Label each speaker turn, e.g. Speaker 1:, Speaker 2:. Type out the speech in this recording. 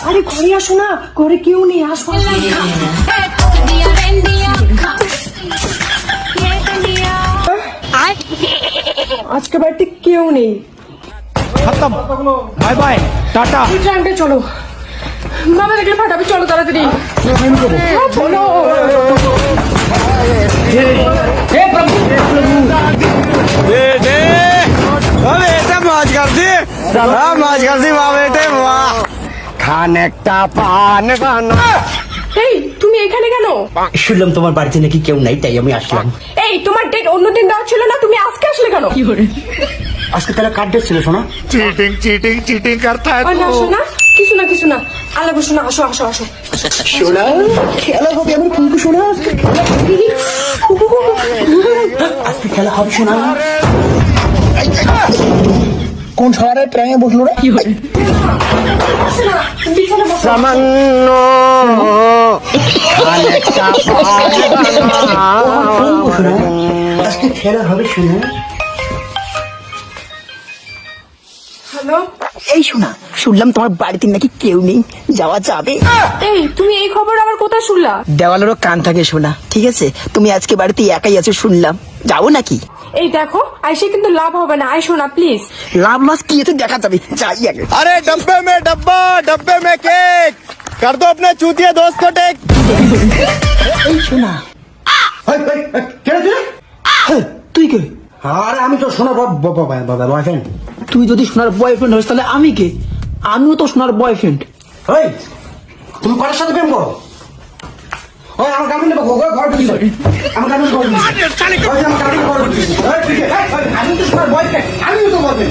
Speaker 1: আরে ঘরে আসো না, ঘরে কেউ নেই, আসো। আজকে বাড়িতে কেউ নেই।
Speaker 2: খতম, বাই বাই, টাটা।
Speaker 1: ট্রাঙ্কে চলো, মামা দেখলে ফাটাবে, চলো তাড়াতাড়ি। চলো।
Speaker 2: मौज कर दी, मौज कर दी वाह बेटे वाह। खाने का पान खाना।
Speaker 1: এই তুমি এখানে কেন?
Speaker 3: শুনলাম তোমার বাড়িতে নাকি কেউ নাই, তাই আমি আসলাম।
Speaker 1: এই তোমার ডেট অন্যদিন দেওয়া ছিল না, তুমি আজকে আসলে কেন?
Speaker 3: আজকে তাহলে কার ডেট ছিল শোনা?
Speaker 2: चीटिंग चीटिंग चीटिंग करता है
Speaker 1: না শোনা, কিছু না কিছু না, আল্লাহ বসো না, আসো আসো আসো।
Speaker 3: শোনা খেলা হবে, আমার ফুলকু শোনা, আজকে খেলা হবে শোনা। কোন শহরে ট্রেনে বসলো রে?
Speaker 1: আসো না, বিছানা বসো।
Speaker 2: सामान्य खाने का
Speaker 3: আজকে খেলা হবে শোনা।
Speaker 1: হ্যালো,
Speaker 4: এই শোনা, শুনলাম তোমার বাড়িতে নাকি কেউ নেই, যাওয়া যাবে?
Speaker 1: এই তুমি এই খবর আবার কোথায় শুনলা?
Speaker 4: দেওয়ালেরও কান থাকে শোনা, ঠিক আছে? তুমি আজকে বাড়িতে একাই আছো শুনলাম, যাবো নাকি?
Speaker 1: এই দেখো, আইসে কিন্তু লাভ হবে না, আইসো না প্লিজ।
Speaker 4: লাভ লস কি আছে দেখা যাবে, যাই আগে।
Speaker 2: अरे डब्बे में डब्बा, डब्बे में केक, कर दो अपने चूतिया दोस्त को टेक।
Speaker 4: এই শোনা, তুই কে?
Speaker 3: আরে আমি তো শোনা বয়ফ্রেন্ড।
Speaker 4: তুই যদি সোনার বয়ফ্রেন্ড হস তাহলে আমি কে? আমিও তো সোনার বয়ফ্রেন্ড।
Speaker 3: ওই তুমি কার সাথে প্রেম করো? ওই আমার গার্লফ্রেন্ড ঘর ঢুকছে, আমার গার্লফ্রেন্ড ঘর ঢুকছে, আমার গার্লফ্রেন্ড ঘর ঢুকছে। আমি তো শোনার বয়ফ্রেন্ড, আমিও তো বয়ফ্রেন্ড।